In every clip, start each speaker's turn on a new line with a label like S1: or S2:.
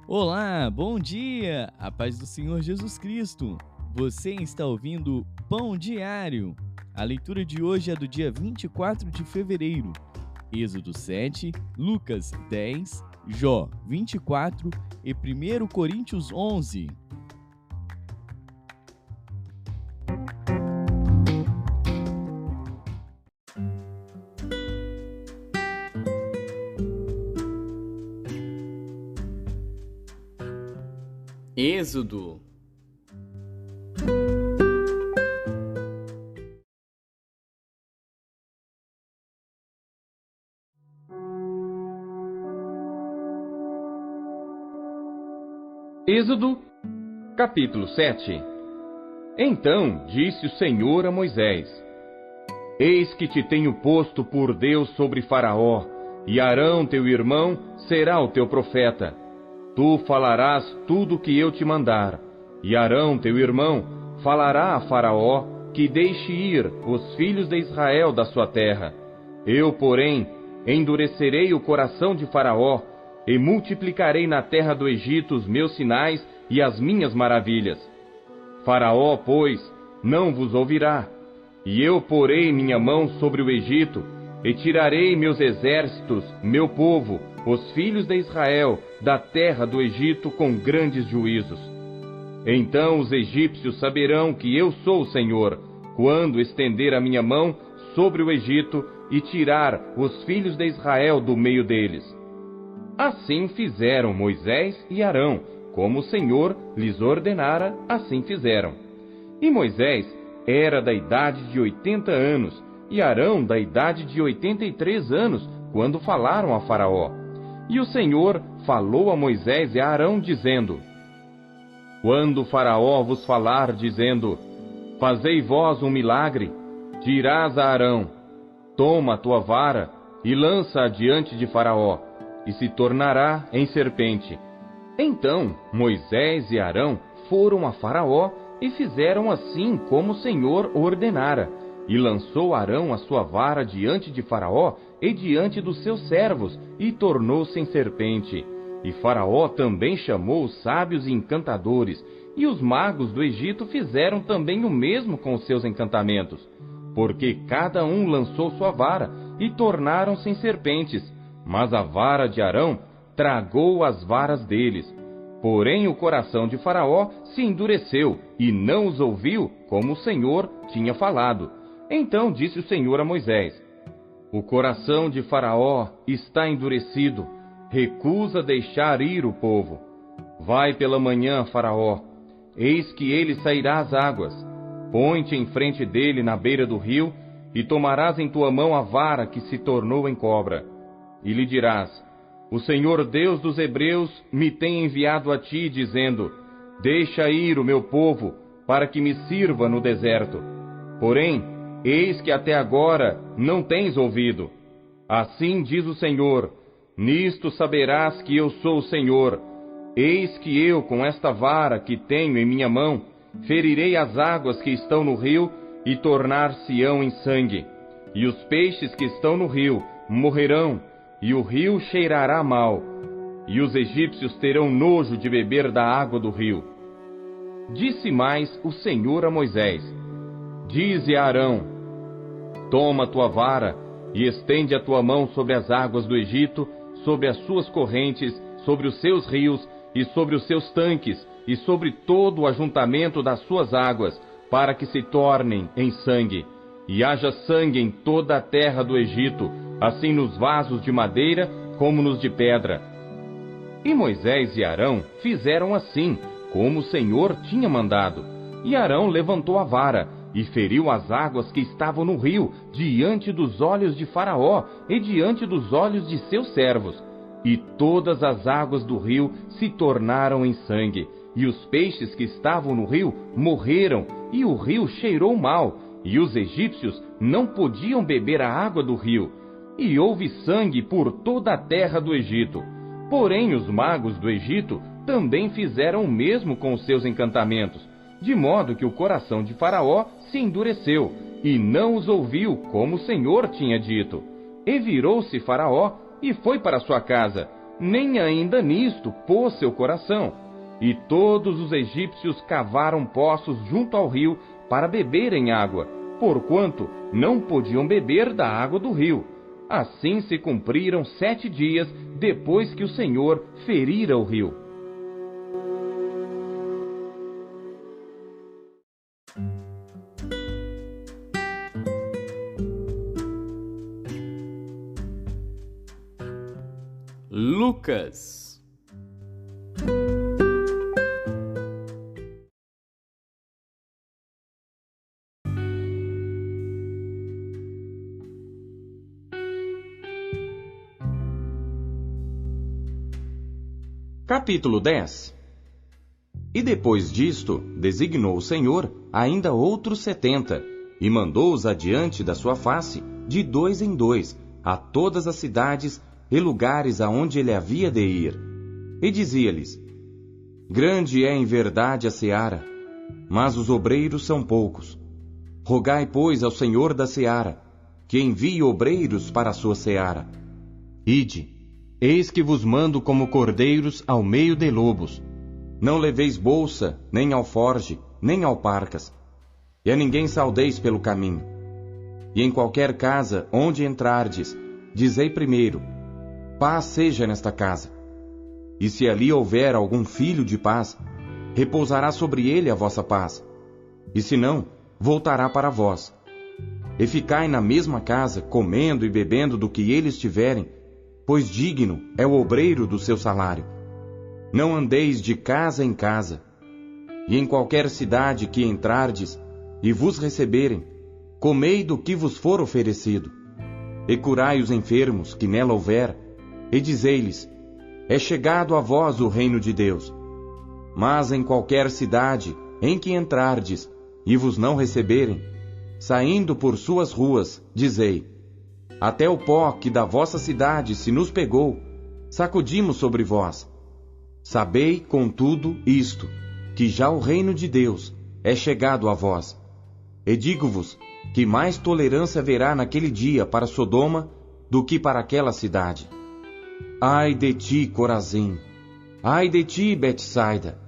S1: Olá, bom dia! A paz do Senhor Jesus Cristo. Você está ouvindo Pão Diário. A leitura de hoje é do dia 24 de fevereiro. Êxodo 7, Lucas 10, Jó 24 e 1 Coríntios 11. Êxodo.
S2: Êxodo, capítulo 7. Então disse o Senhor a Moisés: Eis que te tenho posto por Deus sobre Faraó, e Arão teu irmão será o teu profeta. Tu falarás tudo o que eu te mandar, e Arão teu irmão falará a Faraó que deixe ir os filhos de Israel da sua terra. Eu, porém, endurecerei o coração de Faraó, e multiplicarei na terra do Egito os meus sinais e as minhas maravilhas. Faraó, pois, não vos ouvirá. E eu porei minha mão sobre o Egito, e tirarei meus exércitos, meu povo, os filhos de Israel, da terra do Egito com grandes juízos. Então os egípcios saberão que eu sou o Senhor, quando estender a minha mão sobre o Egito e tirar os filhos de Israel do meio deles. Assim fizeram Moisés e Arão, como o Senhor lhes ordenara, assim fizeram. E Moisés era da idade de 80 anos, e Arão da idade de 83 anos, quando falaram a Faraó. E o Senhor falou a Moisés e a Arão, dizendo: Quando Faraó vos falar, dizendo: Fazei vós um milagre, dirás a Arão: Toma a tua vara e lança-a diante de Faraó, e se tornará em serpente. Então Moisés e Arão foram a Faraó e fizeram assim como o Senhor ordenara. E lançou Arão a sua vara diante de Faraó e diante dos seus servos, e tornou-se em serpente. E Faraó também chamou os sábios e encantadores, e os magos do Egito fizeram também o mesmo com os seus encantamentos. Porque cada um lançou sua vara, e tornaram-se em serpentes. Mas a vara de Arão tragou as varas deles. Porém o coração de Faraó se endureceu, e não os ouviu, como o Senhor tinha falado. Então disse o Senhor a Moisés: O coração de Faraó está endurecido, recusa deixar ir o povo. Vai pela manhã, Faraó, eis que ele sairá às águas. Põe-te em frente dele na beira do rio, e tomarás em tua mão a vara que se tornou em cobra. E lhe dirás: O Senhor Deus dos Hebreus me tem enviado a ti, dizendo: Deixa ir o meu povo, para que me sirva no deserto. Porém, eis que até agora não tens ouvido. Assim diz o Senhor: Nisto saberás que eu sou o Senhor. Eis que eu, com esta vara que tenho em minha mão, ferirei as águas que estão no rio, e tornar-se-ão em sangue. E os peixes que estão no rio morrerão, e o rio cheirará mal. E os egípcios terão nojo de beber da água do rio. Disse mais o Senhor a Moisés: Dize a Arão: Toma a tua vara e estende a tua mão sobre as águas do Egito, sobre as suas correntes, sobre os seus rios e sobre os seus tanques, e sobre todo o ajuntamento das suas águas, para que se tornem em sangue. E haja sangue em toda a terra do Egito, assim nos vasos de madeira como nos de pedra. E Moisés e Arão fizeram assim, como o Senhor tinha mandado. E Arão levantou a vara, e feriu as águas que estavam no rio, diante dos olhos de Faraó e diante dos olhos de seus servos. E todas as águas do rio se tornaram em sangue, e os peixes que estavam no rio morreram, e o rio cheirou mal, e os egípcios não podiam beber a água do rio. E houve sangue por toda a terra do Egito. Porém os magos do Egito também fizeram o mesmo com os seus encantamentos, de modo que o coração de Faraó se endureceu, e não os ouviu, como o Senhor tinha dito. E virou-se Faraó, e foi para sua casa, nem ainda nisto pôs seu coração. E todos os egípcios cavaram poços junto ao rio para beberem água, porquanto não podiam beber da água do rio. Assim se cumpriram 7 dias depois que o Senhor ferira o rio.
S1: Lucas.
S3: Capítulo 10. E depois disto, designou o Senhor ainda outros 70, e mandou-os adiante da sua face, de 2 em 2, a todas as cidades e lugares aonde ele havia de ir. E dizia-lhes: Grande é em verdade a seara, mas os obreiros são poucos. Rogai, pois, ao Senhor da seara, que envie obreiros para a sua seara. Ide, eis que vos mando como cordeiros ao meio de lobos. Não leveis bolsa, nem alforge, nem alparcas, e a ninguém saudeis pelo caminho. E em qualquer casa onde entrardes, dizei primeiro: paz seja nesta casa. E se ali houver algum filho de paz, repousará sobre ele a vossa paz. E se não, voltará para vós. E ficai na mesma casa, comendo e bebendo do que eles tiverem, pois digno é o obreiro do seu salário. Não andeis de casa em casa. E em qualquer cidade que entrardes e vos receberem, comei do que vos for oferecido. E curai os enfermos que nela houver, e dizei-lhes: é chegado a vós o reino de Deus. Mas em qualquer cidade em que entrardes e vos não receberem, saindo por suas ruas, dizei: até o pó que da vossa cidade se nos pegou, sacudimos sobre vós. Sabei, contudo, isto, que já o reino de Deus é chegado a vós. E digo-vos que mais tolerância haverá naquele dia para Sodoma do que para aquela cidade. Ai de ti, Corazim! Ai de ti, Betsaida!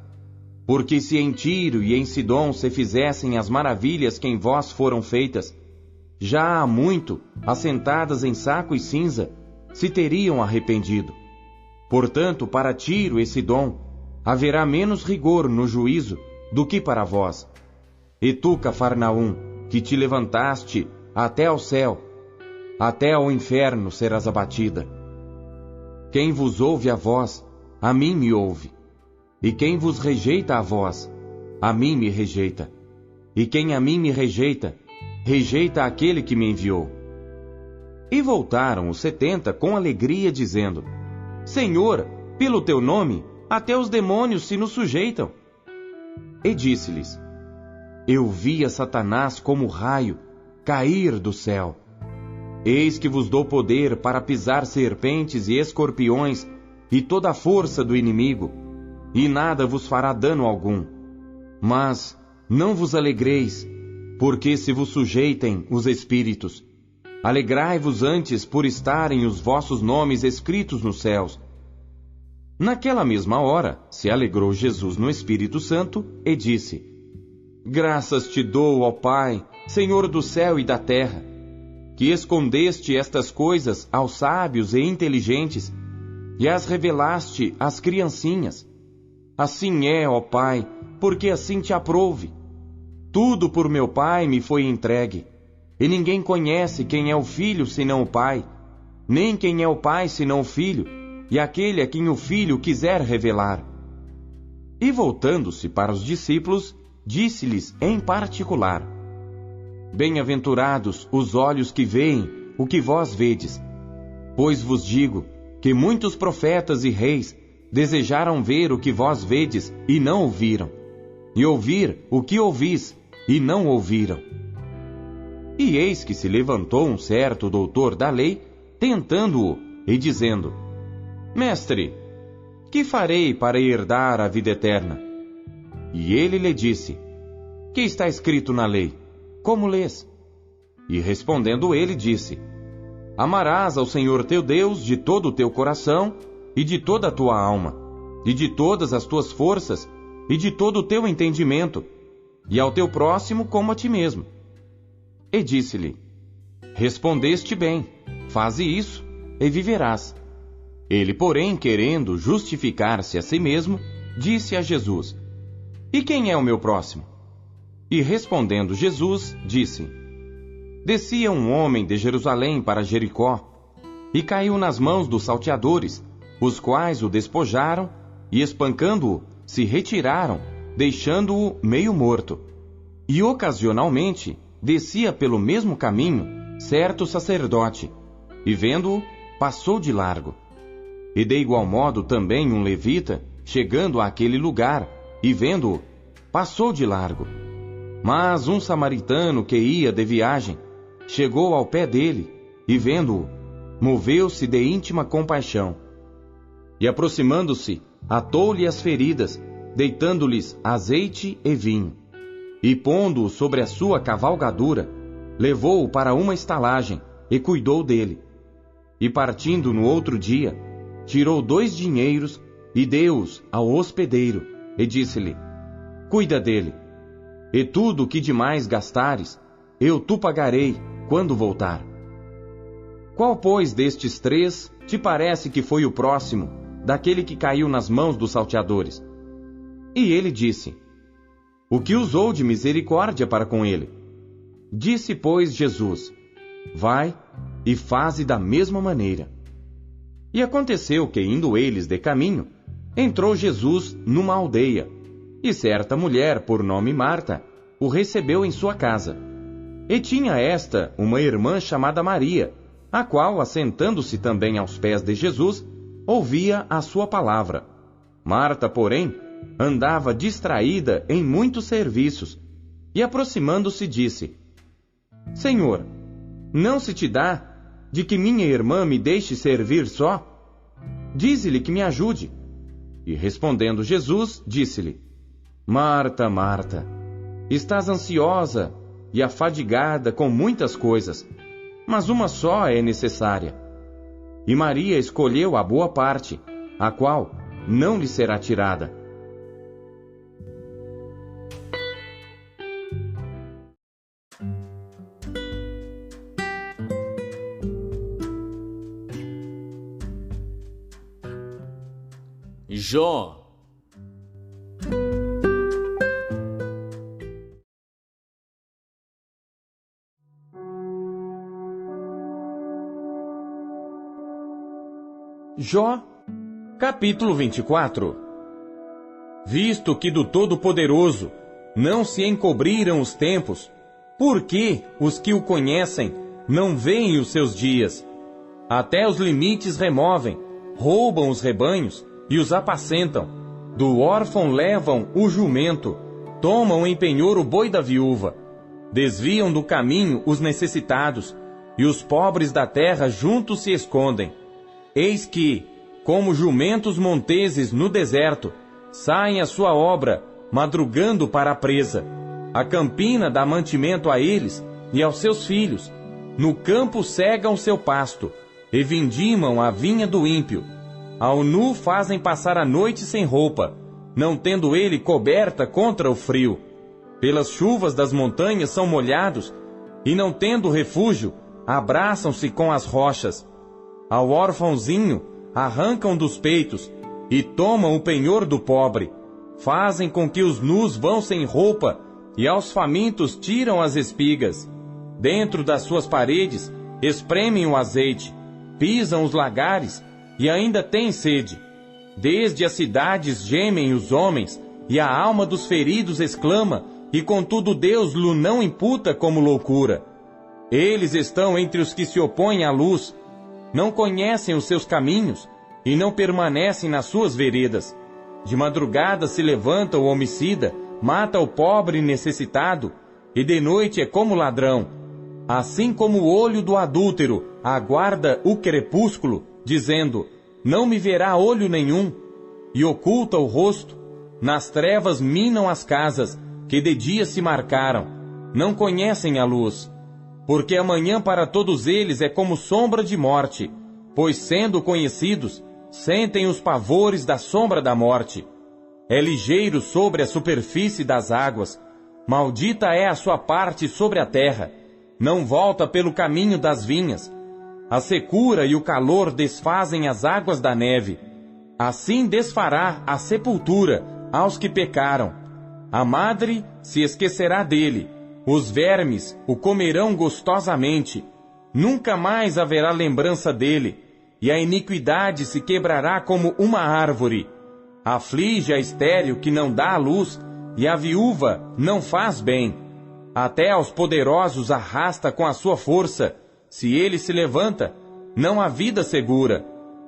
S3: Porque se em Tiro e em Sidom se fizessem as maravilhas que em vós foram feitas, já há muito, assentadas em saco e cinza, se teriam arrependido. Portanto, para Tiro e Sidom, haverá menos rigor no juízo do que para vós. E tu, Cafarnaum, que te levantaste até ao céu, até ao inferno serás abatida. Quem vos ouve a vós, a mim me ouve. E quem vos rejeita a vós, a mim me rejeita. E quem a mim me rejeita, rejeita aquele que me enviou. E voltaram os 70 com alegria, dizendo: Senhor, pelo teu nome, até os demônios se nos sujeitam. E disse-lhes: Eu vi a Satanás como raio cair do céu. Eis que vos dou poder para pisar serpentes e escorpiões e toda a força do inimigo, e nada vos fará dano algum. Mas não vos alegreis, porque se vos sujeitem os espíritos. Alegrai-vos antes por estarem os vossos nomes escritos nos céus. Naquela mesma hora, se alegrou Jesus no Espírito Santo e disse: Graças te dou, ó Pai, Senhor do céu e da terra, que escondeste estas coisas aos sábios e inteligentes e as revelaste às criancinhas. Assim é, ó Pai, porque assim te aprouve. Tudo por meu Pai me foi entregue, e ninguém conhece quem é o Filho senão o Pai, nem quem é o Pai senão o Filho, e aquele a quem o Filho quiser revelar. E voltando-se para os discípulos, disse-lhes em particular: Bem-aventurados os olhos que veem o que vós vedes, pois vos digo que muitos profetas e reis desejaram ver o que vós vedes e não ouviram, e ouvir o que ouvis e não ouviram. E eis que se levantou um certo doutor da lei, tentando-o e dizendo: Mestre, que farei para herdar a vida eterna? E ele lhe disse: Que está escrito na lei? Como lês? E respondendo ele, disse: Amarás ao Senhor teu Deus de todo o teu coração, e de toda a tua alma, e de todas as tuas forças, e de todo o teu entendimento, e ao teu próximo como a ti mesmo. E disse-lhe: Respondeste bem, faze isso, e viverás. Ele, porém, querendo justificar-se a si mesmo, disse a Jesus: E quem é o meu próximo? E respondendo Jesus, disse: Descia um homem de Jerusalém para Jericó, e caiu nas mãos dos salteadores, os quais o despojaram, e espancando-o, se retiraram, deixando-o meio morto. E ocasionalmente descia pelo mesmo caminho certo sacerdote, e vendo-o, passou de largo. E de igual modo também um levita, chegando àquele lugar, e vendo-o, passou de largo. Mas um samaritano que ia de viagem, chegou ao pé dele, e vendo-o, moveu-se de íntima compaixão. E aproximando-se, atou-lhe as feridas, deitando-lhes azeite e vinho. E pondo-o sobre a sua cavalgadura, levou-o para uma estalagem, e cuidou dele. E partindo no outro dia, tirou 2 dinheiros, e deu-os ao hospedeiro, e disse-lhe: Cuida dele, e tudo o que demais gastares, eu tu pagarei, quando voltar. Qual, pois, destes 3 te parece que foi o próximo daquele que caiu nas mãos dos salteadores? E ele disse: O que usou de misericórdia para com ele? Disse, pois, Jesus: Vai e faze da mesma maneira. E aconteceu que, indo eles de caminho, entrou Jesus numa aldeia, e certa mulher, por nome Marta, o recebeu em sua casa. E tinha esta uma irmã chamada Maria, a qual, assentando-se também aos pés de Jesus, ouvia a sua palavra. Marta, porém, andava distraída em muitos serviços, e aproximando-se disse: Senhor, não se te dá de que minha irmã me deixe servir só? Dize-lhe que me ajude. E respondendo Jesus, disse-lhe: Marta, Marta, estás ansiosa e afadigada com muitas coisas, mas uma só é necessária. E Maria escolheu a boa parte, a qual não lhe será tirada.
S1: Jó.
S3: Jó, capítulo 24. Visto que do Todo-Poderoso não se encobriram os tempos, por que os que o conhecem não veem os seus dias? Até os limites removem, roubam os rebanhos e os apacentam. Do órfão levam o jumento, tomam em penhor o boi da viúva. Desviam do caminho os necessitados, e os pobres da terra juntos se escondem. Eis que, como jumentos monteses no deserto, saem a sua obra, madrugando para a presa. A campina dá mantimento a eles e aos seus filhos. No campo cegam seu pasto, e vindimam a vinha do ímpio. Ao nu fazem passar a noite sem roupa, não tendo ele coberta contra o frio. Pelas chuvas das montanhas são molhados, e não tendo refúgio, abraçam-se com as rochas. Ao órfãozinho arrancam dos peitos, e tomam o penhor do pobre. Fazem com que os nus vão sem roupa, e aos famintos tiram as espigas. Dentro das suas paredes espremem o azeite, pisam os lagares, e ainda têm sede. Desde as cidades gemem os homens, e a alma dos feridos exclama, e contudo Deus lhe não imputa como loucura. Eles estão entre os que se opõem à luz, não conhecem os seus caminhos, e não permanecem nas suas veredas. De madrugada se levanta o homicida, mata o pobre necessitado, e de noite é como ladrão. Assim como o olho do adúltero aguarda o crepúsculo, dizendo: não me verá olho nenhum, e oculta o rosto. Nas trevas minam as casas, que de dia se marcaram, não conhecem a luz. Porque amanhã para todos eles é como sombra de morte, pois sendo conhecidos, sentem os pavores da sombra da morte. É ligeiro sobre a superfície das águas. Maldita é a sua parte sobre a terra. Não volta pelo caminho das vinhas. A secura e o calor desfazem as águas da neve. Assim desfará a sepultura aos que pecaram. A madre se esquecerá dele. Os vermes o comerão gostosamente. Nunca mais haverá lembrança dele. E a iniquidade se quebrará como uma árvore. Aflige a estéril que não dá à luz, e a viúva não faz bem. Até aos poderosos arrasta com a sua força. Se ele se levanta, não há vida segura.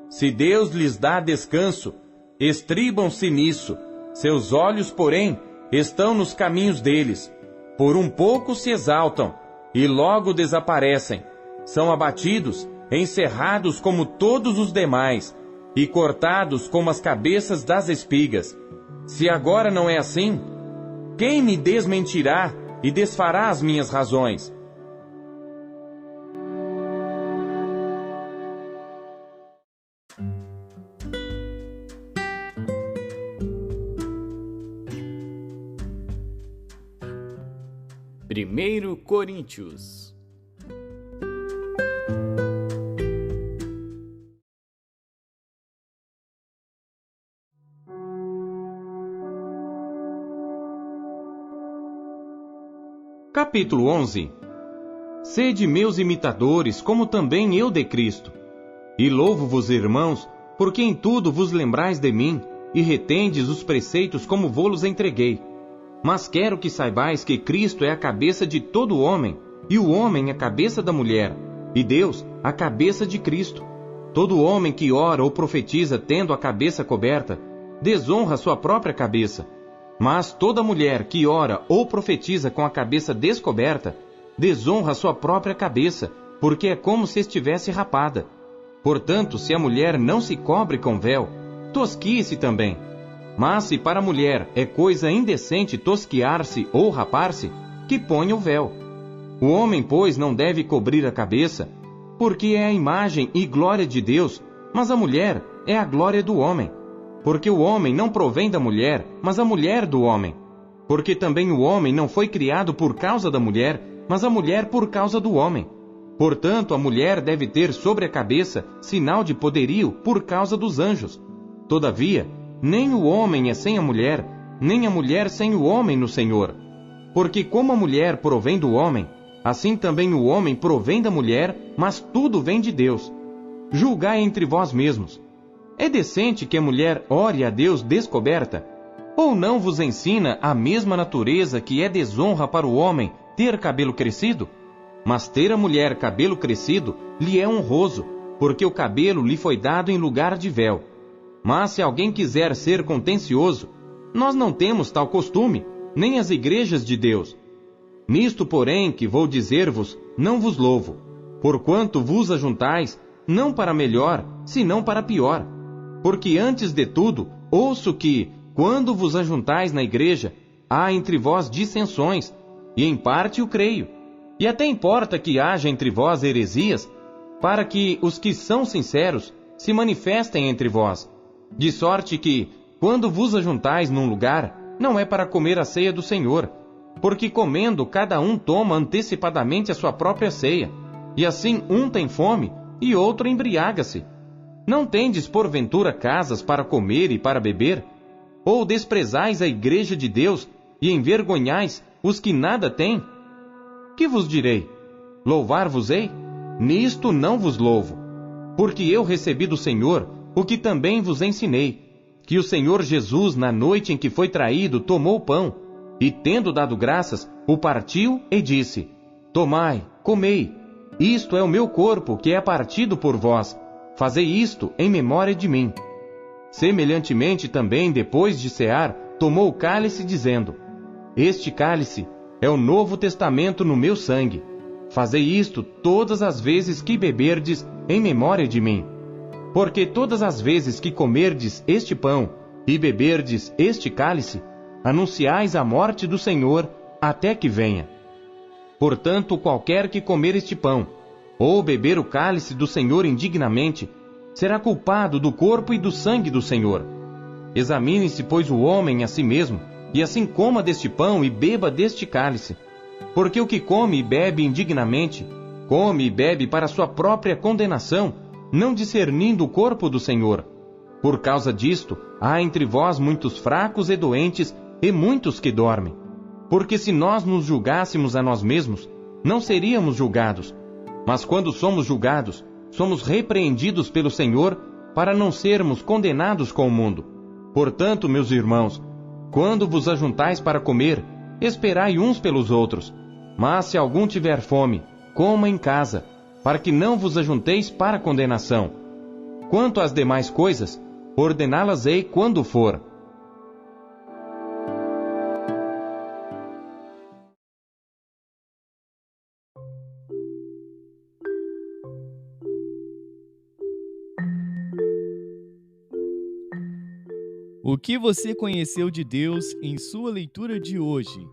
S3: Se Deus lhes dá descanso, estribam-se nisso. Seus olhos, porém, estão nos caminhos deles. Por um pouco se exaltam, e logo desaparecem. São abatidos, encerrados como todos os demais, e cortados como as cabeças das espigas. Se agora não é assim, quem me desmentirá e desfará as minhas razões?
S1: Primeiro Coríntios.
S3: Capítulo 11. Sede meus imitadores, como também eu de Cristo. E louvo-vos, irmãos, porque em tudo vos lembrais de mim, e retendes os preceitos como vô-los entreguei. Mas quero que saibais que Cristo é a cabeça de todo homem, e o homem a cabeça da mulher, e Deus a cabeça de Cristo. Todo homem que ora ou profetiza tendo a cabeça coberta, desonra sua própria cabeça. Mas toda mulher que ora ou profetiza com a cabeça descoberta, desonra sua própria cabeça, porque é como se estivesse rapada. Portanto, se a mulher não se cobre com véu, tosquie-se também. Mas se para a mulher é coisa indecente tosquiar-se ou rapar-se, que ponha o véu. O homem, pois, não deve cobrir a cabeça, porque é a imagem e glória de Deus, mas a mulher é a glória do homem. Porque o homem não provém da mulher, mas a mulher do homem. Porque também o homem não foi criado por causa da mulher, mas a mulher por causa do homem. Portanto, a mulher deve ter sobre a cabeça sinal de poderio por causa dos anjos. Todavia, nem o homem é sem a mulher, nem a mulher sem o homem no Senhor. Porque como a mulher provém do homem, assim também o homem provém da mulher, mas tudo vem de Deus. Julgai entre vós mesmos. É decente que a mulher ore a Deus descoberta? Ou não vos ensina a mesma natureza que é desonra para o homem ter cabelo crescido? Mas ter a mulher cabelo crescido lhe é honroso, porque o cabelo lhe foi dado em lugar de véu. Mas se alguém quiser ser contencioso, nós não temos tal costume, nem as igrejas de Deus. Nisto, porém, que vou dizer-vos, não vos louvo, porquanto vos ajuntais, não para melhor, senão para pior. Porque antes de tudo, ouço que, quando vos ajuntais na igreja, há entre vós dissensões, e em parte o creio. E até importa que haja entre vós heresias, para que os que são sinceros se manifestem entre vós. De sorte que, quando vos ajuntais num lugar, não é para comer a ceia do Senhor, porque comendo cada um toma antecipadamente a sua própria ceia, e assim um tem fome e outro embriaga-se. Não tendes porventura casas para comer e para beber? Ou desprezais a igreja de Deus e envergonhais os que nada têm? Que vos direi? Louvar-vos-ei? Nisto não vos louvo. Porque eu recebi do Senhor o que também vos ensinei, que o Senhor Jesus, na noite em que foi traído, tomou o pão, e tendo dado graças, o partiu e disse: Tomai, comei, isto é o meu corpo que é partido por vós. Fazei isto em memória de mim. Semelhantemente também, depois de cear, tomou o cálice, dizendo: Este cálice é o novo testamento no meu sangue. Fazei isto todas as vezes que beberdes em memória de mim. Porque todas as vezes que comerdes este pão e beberdes este cálice, anunciais a morte do Senhor até que venha. Portanto, qualquer que comer este pão, ou beber o cálice do Senhor indignamente, será culpado do corpo e do sangue do Senhor. Examine-se, pois, o homem a si mesmo, e assim coma deste pão e beba deste cálice. Porque o que come e bebe indignamente, come e bebe para sua própria condenação, não discernindo o corpo do Senhor. Por causa disto, há entre vós muitos fracos e doentes, e muitos que dormem. Porque se nós nos julgássemos a nós mesmos, não seríamos julgados. Mas quando somos julgados, somos repreendidos pelo Senhor, para não sermos condenados com o mundo. Portanto, meus irmãos, quando vos ajuntais para comer, esperai uns pelos outros. Mas se algum tiver fome, coma em casa, para que não vos ajunteis para condenação. Quanto às demais coisas, ordená-las-ei quando for.
S1: O que você conheceu de Deus em sua leitura de hoje?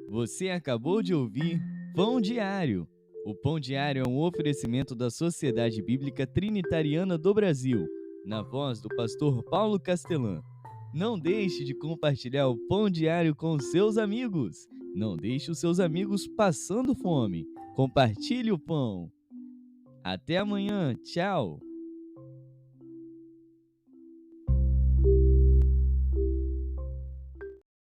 S1: Você acabou de ouvir Pão Diário. O Pão Diário é um oferecimento da Sociedade Bíblica Trinitariana do Brasil, na voz do pastor Paulo Castelã. Não deixe de compartilhar o Pão Diário com seus amigos. Não deixe os seus amigos passando fome. Compartilhe o pão. Até amanhã. Tchau.